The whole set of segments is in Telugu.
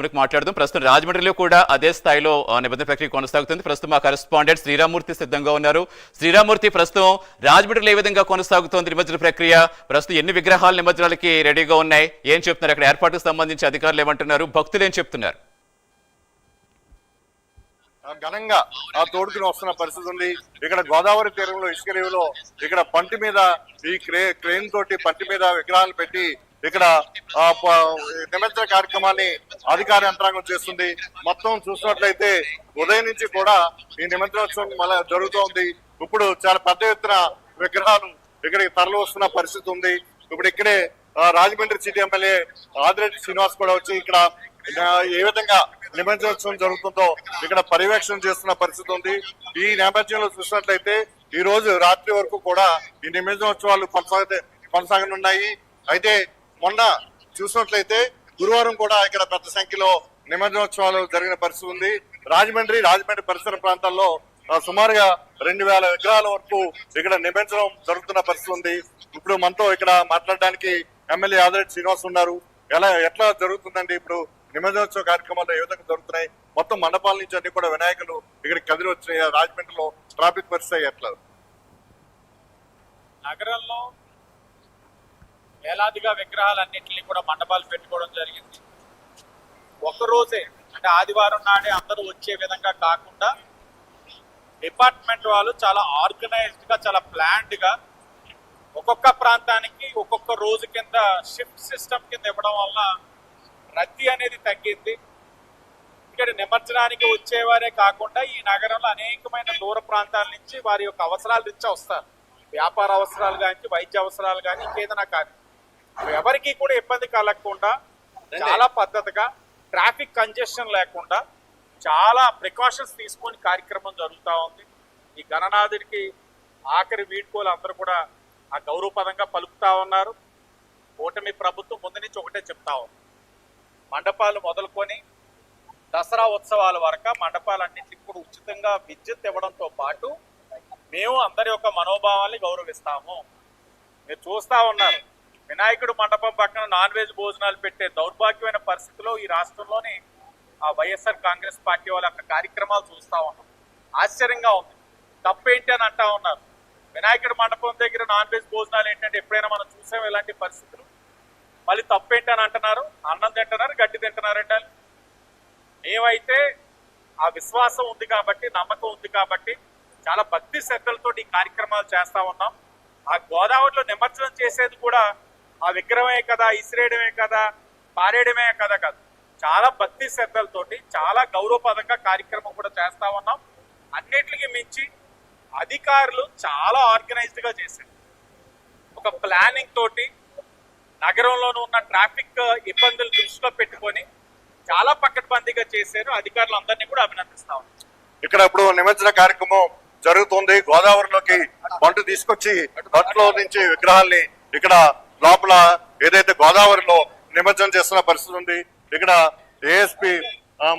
మనకు మాట్లాడదాం. ప్రస్తుతం రాజమండ్రిలో కూడా అదే స్థాయిలో నిబంధన ప్రక్రియ కొనసాగుతుంది. ప్రస్తుతం మా కరెస్పాండెంట్ శ్రీరామూర్తి సిద్ధంగా ఉన్నారు. శ్రీరామూర్తి, ప్రస్తుతం రాజమండ్రిలో ఏ విధంగా కొనసాగుతోంది నిమజ్జన ప్రక్రియ? ప్రస్తుతం ఎన్ని విగ్రహాలు నిమజ్జనాలకి రెడీగా ఉన్నాయి? ఏం చెప్తున్నారు? అక్కడ ఏర్పాటుకు సంబంధించి అధికారులు ఏమంటున్నారు? భక్తులు ఏం చెప్తున్నారు? ఘనంగా తోడుకుని వస్తున్న పరిస్థితి ఉంది. ఇక్కడ గోదావరి తీరంలో ఇసుక రేవులో ఇక్కడ పంటి మీద ఈ క్రేన్ తోటి పంటి మీద విగ్రహాలు పెట్టి ఇక్కడ నిమజ్జన కార్యక్రమాన్ని అధికార యంత్రాంగం చేస్తుంది. మొత్తం చూసినట్లయితే ఉదయం నుంచి కూడా ఈ నిమజ్జనోత్సవం మళ్ళీ జరుగుతోంది. ఇప్పుడు చాలా పెద్ద ఎత్తున విగ్రహాలు ఇక్కడికి తరలి వస్తున్న పరిస్థితి ఉంది. ఇప్పుడు ఇక్కడే రాజమండ్రి సిటీ ఎమ్మెల్యే ఆదిరెడ్డి శ్రీనివాస్ కూడా వచ్చి ఇక్కడ ఏ విధంగా నిమజ్జనోత్సవం జరుగుతుందో ఇక్కడ పర్యవేక్షణ చేస్తున్న పరిస్థితి ఉంది. ఈ నేపథ్యంలో చూసినట్లయితే ఈ రోజు రాత్రి వరకు కూడా ఈ నిమజ్జనోత్సవాలు కొనసాగనున్నాయి. అయితే మొన్న చూసినట్లయితే గురువారం కూడా ఇక్కడ పెద్ద సంఖ్యలో నిమజ్జనోత్సవాలు జరిగిన పరిస్థితి ఉంది. రాజమండ్రి పరిసర ప్రాంతాల్లో సుమారుగా 2000 విగ్రహాల వరకు ఇక్కడ నిమజ్జనం జరుగుతున్న పరిస్థితి ఉంది. ఇప్పుడు మనతో ఇక్కడ మాట్లాడడానికి ఎమ్మెల్యే ఆదిరెడ్డి శ్రీనివాస్ ఉన్నారు. ఎట్లా జరుగుతుందండి ఇప్పుడు నిమజ్జనోత్సవ కార్యక్రమాలు ఏ విధంగా జరుగుతున్నాయి? మొత్తం మండపాల నుంచి అన్ని కూడా వినాయకులు ఇక్కడికి కదిలి వచ్చినాయి. రాజమండ్రిలో ట్రాఫిక్ పరిస్థితి ఎట్లా? నగరంలో వేలాదిగా విగ్రహాలన్నింటినీ కూడా మండపాలు పెట్టుకోవడం జరిగింది. ఒక్కరోజే అంటే ఆదివారం నాడే అందరూ వచ్చే విధంగా కాకుండా డిపార్ట్మెంట్ వాళ్ళు చాలా ఆర్గనైజ్డ్ గా, చాలా ప్లాన్డ్ గా ఒక్కొక్క ప్రాంతానికి ఒక్కొక్క రోజు కింద షిఫ్ట్ సిస్టమ్ కింద ఇవ్వడం వల్ల రద్దీ అనేది తగ్గింది. ఇక్కడ నిమజ్జనానికి వచ్చేవారే కాకుండా ఈ నగరంలో అనేకమైన దూర ప్రాంతాల నుంచి వారి యొక్క అవసరాల రీత్యా వస్తారు. వ్యాపార అవసరాలు కానీ, వైద్య అవసరాలు కానీ, ఇంకేదైనా కానీ ఎవరికి కూడా ఇబ్బంది కలగకుండా చాలా పద్ధతిగా, ట్రాఫిక్ కంజెషన్ లేకుండా చాలా ప్రికాషన్స్ తీసుకొని కార్యక్రమం జరుగుతూ ఉంది. ఈ గణనాథుడికి ఆఖరి వీడ్కోలు అందరూ కూడా ఆ గౌరవపదంగా పలుకుతా ఉన్నారు. కూటమి ప్రభుత్వం ముందు నుంచి ఒకటే చెప్తా ఉంది, మండపాలు మొదలుకొని దసరా ఉత్సవాల వరకు మండపాలన్నింటికి కూడా ఉచితంగా విద్యుత్ ఇవ్వడంతో పాటు మేము అందరి యొక్క మనోభావాల్ని గౌరవిస్తాము. మీరు చూస్తా ఉన్నారు, వినాయకుడు మండపం పక్కన నాన్ వెజ్ భోజనాలు పెట్టే దౌర్భాగ్యమైన పరిస్థితిలో ఈ రాష్ట్రంలోని ఆ వైఎస్ఆర్ కాంగ్రెస్ పార్టీ వాళ్ళ యొక్క కార్యక్రమాలు చూస్తా ఉన్నాం. ఆశ్చర్యంగా ఉంది. తప్పేంటి అని అంటా ఉన్నారు. వినాయకుడు మండపం దగ్గర నాన్ వెజ్ భోజనాలు ఏంటంటే ఎప్పుడైనా మనం చూసాం ఇలాంటి పరిస్థితులు? మళ్ళీ తప్పేంటి అని అంటున్నారు. అన్నం తింటున్నారు, గడ్డి తింటున్నారండి. ఏవైతే ఆ విశ్వాసం ఉంది కాబట్టి, నమ్మకం ఉంది కాబట్టి చాలా భక్తి శ్రద్ధలతో ఈ కార్యక్రమాలు చేస్తా ఉన్నాం. ఆ గోదావరిలో నిమజ్జనం చేసేది కూడా ఆ విగ్రహమే కదా, ఇసిరేయడమే కదా, పారేయడమే కదా కాదు, చాలా భక్తి శ్రద్ధలతోటి చాలా గౌరవపదంగా కార్యక్రమం కూడా చేస్తా ఉన్నాం. అన్నిటికీ మించి అధికారులు చాలా ఆర్గనైజ్డ్ గా చేశారు. ఒక ప్లానింగ్ తోటి నగరంలోనూ ఉన్న ట్రాఫిక్ ఇబ్బందులు దృష్టిలో పెట్టుకొని చాలా పకడ్బందీగా చేశారు. అధికారులు అందరినీ కూడా అభినందిస్తా ఉన్నాం. ఇక్కడ ఇప్పుడు నిమజ్జన కార్యక్రమం జరుగుతుంది. గోదావరిలోకి పంట తీసుకొచ్చి పంటలో నుంచి విగ్రహాల్ని ఇక్కడ లోపల ఏదైతే గోదావరిలో నిమజ్జనం చేస్తున్న పరిస్థితి ఉంది. ఇక్కడ ఏఎస్పీ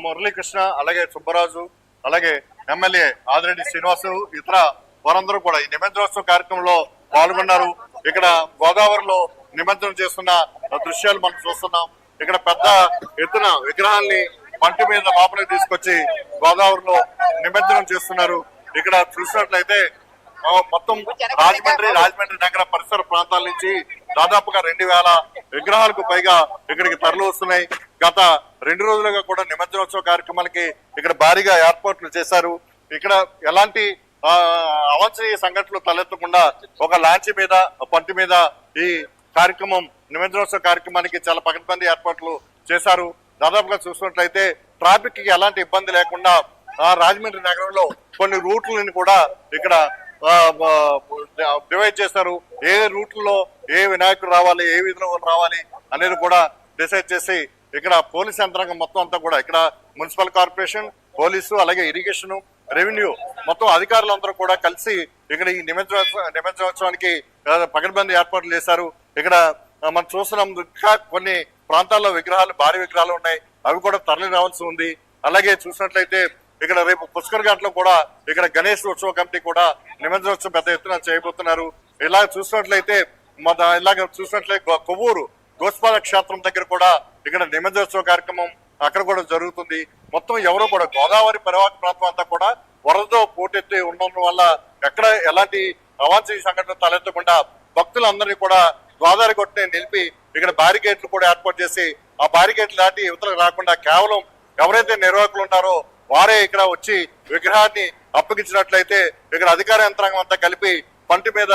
మురళీకృష్ణ, అలాగే సుబ్బరాజు, అలాగే ఎమ్మెల్యే ఆదిరెడ్డి శ్రీనివాసు, ఇతర వారందరూ కూడా ఈ నిమజ్జనోత్సవ కార్యక్రమంలో పాల్గొన్నారు. ఇక్కడ గోదావరిలో నిమజ్జనం చేస్తున్న దృశ్యాలు మనం చూస్తున్నాం. ఇక్కడ పెద్ద ఎత్తున విగ్రహాల్ని పంటి మీద లోపలికి తీసుకొచ్చి గోదావరిలో నిమజ్జనం చేస్తున్నారు. ఇక్కడ చూసినట్లయితే మొత్తం రాజమండ్రి నగర పరిసర ప్రాంతాల నుంచి దాదాపుగా 2000 విగ్రహాలకు పైగా ఇక్కడికి తరలి వస్తున్నాయి. గత 2 రోజులుగా కూడా నిమజ్జనోత్సవ కార్యక్రమాలకి ఇక్కడ భారీగా ఏర్పాట్లు చేశారు. ఇక్కడ ఎలాంటి అవాంఛనీయ సంఘటనలు తలెత్తకుండా ఒక లాంచ్ మీద, పంటి మీద ఈ కార్యక్రమం నిమజ్జనోత్సవ కార్యక్రమానికి చాలా పకడ్బందీ ఏర్పాట్లు చేశారు. దాదాపుగా చూసినట్లయితే ట్రాఫిక్ కి ఎలాంటి ఇబ్బంది లేకుండా రాజమండ్రి నగరంలో కొన్ని రూట్లను కూడా ఇక్కడ డివైడ్ చేశారు. ఏ రూట్లలో ఏ వినాయకుడు రావాలి, ఏ వీధిలో రావాలి అనేది కూడా డిసైడ్ చేసి ఇక్కడ పోలీస్ యంత్రాంగం మొత్తం అంతా కూడా ఇక్కడ మున్సిపల్ కార్పొరేషన్, పోలీసు, అలాగే ఇరిగేషన్, రెవెన్యూ మొత్తం అధికారులందరూ కూడా కలిసి ఇక్కడ ఈ నిమజ్జనోత్సవానికి పకడ్బందీ ఏర్పాట్లు చేశారు. ఇక్కడ మనం చూస్తున్నాం, ఇంకా కొన్ని ప్రాంతాల్లో విగ్రహాలు, భారీ విగ్రహాలు ఉన్నాయి, అవి కూడా తరలి రావాల్సి ఉంది. అలాగే చూసినట్లయితే ఇక్కడ రేపు పుష్కర్ ఘాట్ లో కూడా ఇక్కడ గణేష్ ఉత్సవ కమిటీ కూడా నిమజ్జనోత్సవం పెద్ద ఎత్తున చేయబోతున్నారు. ఇలా చూసినట్లయితే కొవ్వూరు గోస్పాద క్షేత్రం దగ్గర కూడా ఇక్కడ నిమజ్జనోత్సవ కార్యక్రమం అక్కడ కూడా జరుగుతుంది. మొత్తం ఎవరో కూడా గోదావరి పరివాహక ప్రాంతం అంతా కూడా వరదతో పోటెత్తి ఉండడం వల్ల ఎక్కడ ఎలాంటి అవాంఛనీయ సంఘటనలు తలెత్తకుండా భక్తులందరినీ కూడా గోదావరి గొట్టుని నిలిపి ఇక్కడ బ్యారికేడ్లు కూడా ఏర్పాటు చేసి ఆ బ్యారికేడ్లు దాటి యువతలకు రాకుండా కేవలం ఎవరైతే నిర్వాహకులు ఉన్నారో వారే ఇక్కడ వచ్చి విగ్రహాన్ని అప్పగించినట్లయితే ఇక్కడ అధికార యంత్రాంగం అంతా కలిపి పంటి మీద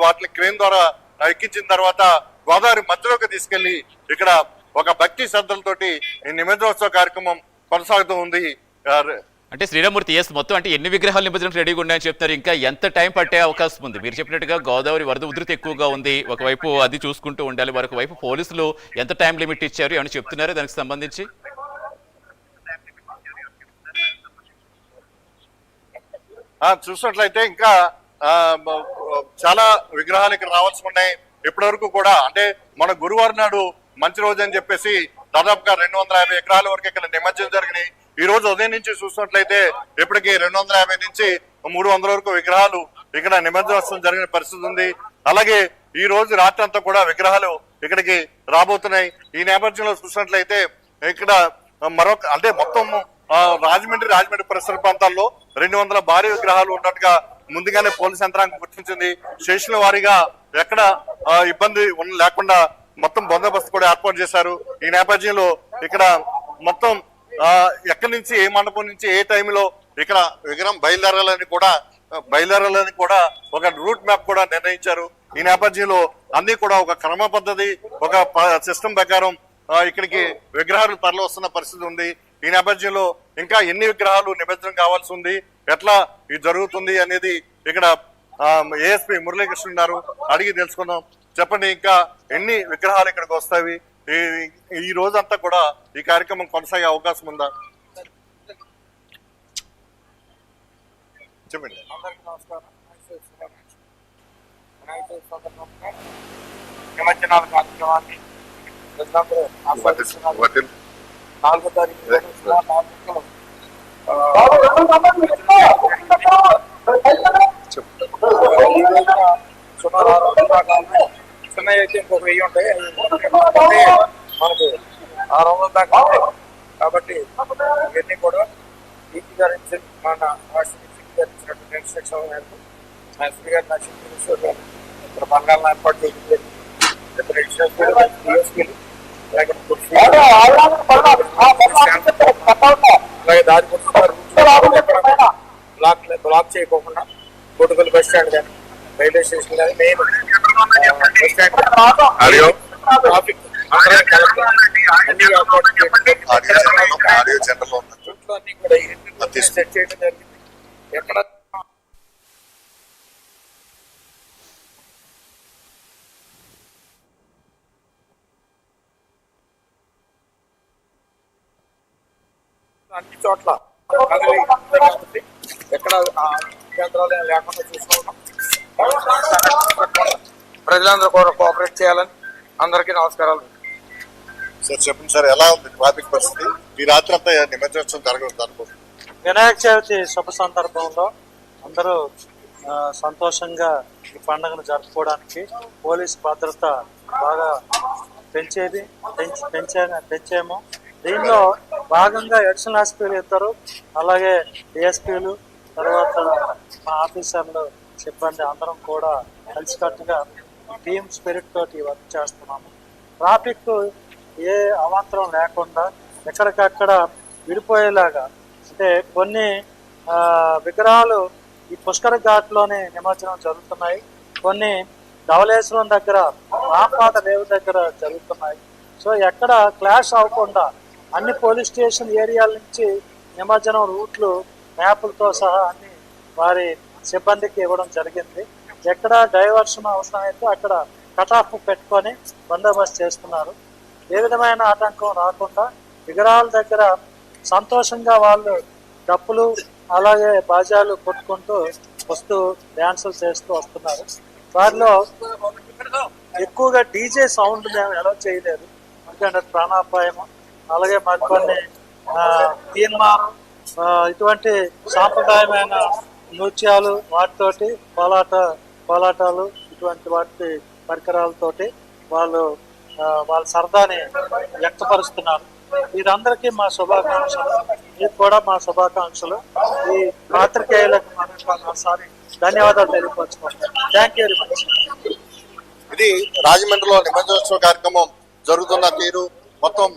వాటిని క్రేన్ ద్వారా ఎక్కించిన తర్వాత గోదావరి మధ్యలోకి తీసుకెళ్లి ఇక్కడ ఒక భక్తి శ్రద్ధలతోటి ఈ నిమజ్జనోత్సవ కార్యక్రమం కొనసాగుతూ ఉంది. అంటే శ్రీరామూర్తి మొత్తం అంటే ఎన్ని విగ్రహాలు నిమజ్జనం రెడీగా ఉన్నాయని చెప్తారు, ఇంకా ఎంత టైం పట్టే అవకాశం ఉంది? మీరు చెప్పినట్టుగా గోదావరి వరద ఉధృతి ఎక్కువగా ఉంది, ఒకవైపు అది చూసుకుంటూ ఉండాలి, మరొక వైపు పోలీసులు ఎంత టైం లిమిట్ ఇచ్చారు ఏమైనా చెప్తున్నారా దానికి సంబంధించి? చూసినట్లయితే ఇంకా చాలా విగ్రహాలు ఇక్కడ రావాల్సి ఉన్నాయి. ఇప్పటి వరకు కూడా అంటే మన గురువారం నాడు మంచి రోజు అని చెప్పేసి దాదాపుగా 250 విగ్రహాల వరకు ఇక్కడ నిమజ్జనం జరిగినాయి. ఈ రోజు ఉదయం నుంచి చూసినట్లయితే ఇప్పటికి 250 నుంచి 300 వరకు విగ్రహాలు ఇక్కడ నిమజ్జనోత్సవం జరిగిన పరిస్థితి ఉంది. అలాగే ఈ రోజు రాత్రి అంతా కూడా విగ్రహాలు ఇక్కడికి రాబోతున్నాయి. ఈ నేపథ్యంలో చూసినట్లయితే ఇక్కడ మరొక అంటే మొత్తం రాజమండ్రి పరిసర ప్రాంతాల్లో 200 భారీ విగ్రహాలు ఉన్నట్టుగా ముందుగానే పోలీస్ యంత్రాంగం గుర్తించింది. స్టేషన్ల వారీగా ఎక్కడ ఇబ్బంది లేకుండా మొత్తం బందోబస్తు కూడా ఏర్పాటు చేశారు. ఈ నేపథ్యంలో ఇక్కడ మొత్తం ఎక్కడి నుంచి ఏ మండపం నుంచి ఏ టైంలో ఇక్కడ విగ్రహం బయలుదేరాలని కూడా ఒక రూట్ మ్యాప్ కూడా నిర్ణయించారు. ఈ నేపథ్యంలో అన్ని కూడా ఒక క్రమ పద్ధతి ఒక సిస్టమ్ ప్రకారం ఇక్కడికి విగ్రహాలు తరలి వస్తున్న పరిస్థితి ఉంది. ఈ నేపథ్యంలో ఇంకా ఎన్ని విగ్రహాలు నిమజ్జనం కావాల్సి ఉంది, ఎట్లా ఇది జరుగుతుంది అనేది ఇక్కడ ఏఎస్పీ మురళీకృష్ణ ఉన్నారు, అడిగి తెలుసుకుందాం. చెప్పండి, ఇంకా ఎన్ని విగ్రహాలు ఇక్కడికి వస్తాయి? ఈ రోజంతా కూడా ఈ కార్యక్రమం కొనసాగే అవకాశం ఉందా? చెప్పండి. అందరికీ నమస్కారం. నిమజ్జనాల కార్యక్రమాన్ని ప్రజలందరూ ఆస్వాదిస్తున్నారు. 4వ తారీఖు సుమారు 600 దాకా చిన్నవి అయితే ఇంకొక 1000 ఉంటాయి. మనకు 600 దాకా ఉంటాయి. కాబట్టి ఇవన్నీ కూడా డీపీ గారు మన ఇచ్చినటువంటి ఇన్స్ట్రక్షన్ మేరకు ఎస్పీ గారు నరసింహేశ్వర్ గారు ఇక్కడ బంగాళాలను ఏర్పాటు చేయించారు. ఇద్దరు డిఎస్పీలు అలాగే దారి బ్లాక్ చేయకోకుండా కోటుకల్ బస్ స్టాండ్ కానీ రైల్వే స్టేషన్ కానీ మెయిన్ బస్ స్టాండ్ ట్రాఫిక్ అన్ని ఏర్పాటు అన్ని కూడా సెట్ చేయడం జరిగింది. ఎక్కడ అన్ని చోట్ల ఎక్కడ కేంద్రాలు లేకుండా చూసుకుంటాం. ప్రజలందరూ కూడా కోఆపరేట్ చేయాలని అందరికీ నమస్కారాలు. సార్ చెప్పండి సార్, ఎలా ఉంది ట్రాఫిక్ పరిస్థితి? ఈ రాత్రి అంతా నిమజ్జనోత్సవం జరగదు. వినాయక చవితి శుభ సందర్భంలో అందరూ సంతోషంగా ఈ పండుగను జరుపుకోవడానికి పోలీస్ భద్రత బాగా పెంచాము. దీనిలో భాగంగా ఎడిషనల్ ఎస్పీలు ఇద్దరు, అలాగే డిఎస్పీలు, తర్వాత మా ఆఫీసర్లు, సిబ్బంది అందరం కూడా కలిసికట్టుగా టీమ్ స్పిరిట్ తోటి వర్క్ చేస్తున్నాము. ట్రాఫిక్ ఏ అవాంతరం లేకుండా ఎక్కడికక్కడ విడిపోయేలాగా, అంటే కొన్ని విగ్రహాలు ఈ పుష్కర ఘాట్లోనే నిమజ్జనం జరుగుతున్నాయి, కొన్ని ధవళేశ్వరం దగ్గర రాంపాద రేవు దగ్గర జరుగుతున్నాయి. సో ఎక్కడ క్లాష్ అవ్వకుండా అన్ని పోలీస్ స్టేషన్ ఏరియాల నుంచి నిమజ్జనం రూట్లు మ్యాపులతో సహా అన్ని వారి సిబ్బందికి ఇవ్వడం జరిగింది. ఎక్కడ డైవర్షన్ అవసరమైతే అక్కడ కటాఫ్ పెట్టుకొని బందోబస్తు చేస్తున్నారు. ఏ విధమైన ఆటంకం రాకుండా విగ్రహాల దగ్గర సంతోషంగా వాళ్ళు డప్పులు అలాగే బాజాలు కొట్టుకుంటూ వస్తూ డ్యాన్సులు చేస్తూ వస్తున్నారు. వారిలో ఎక్కువగా డీజే సౌండ్ మేము ఎలా చేయలేదు, ఎందుకంటే ప్రాణాపాయము. అలాగే మరికొన్ని తీర్మానం ఇటువంటి సాంప్రదాయమైన నృత్యాలు వాటితోటి కోలాటాలు ఇటువంటి పరికరాలతోటి వాళ్ళు వాళ్ళ సరదాని వ్యక్తపరుస్తున్నారు. వీరందరికీ మా శుభాకాంక్షలు, మీకు కూడా మా శుభాకాంక్షలు. ఈ పాత్రికేయులకు మరొకసారి ధన్యవాదాలు తెలియపరచుకుంటాం. Thank you very much. ఇది రాజమండ్రిలో నిమజ్జనోత్సవ కార్యక్రమం జరుగుతున్న తీరు మొత్తం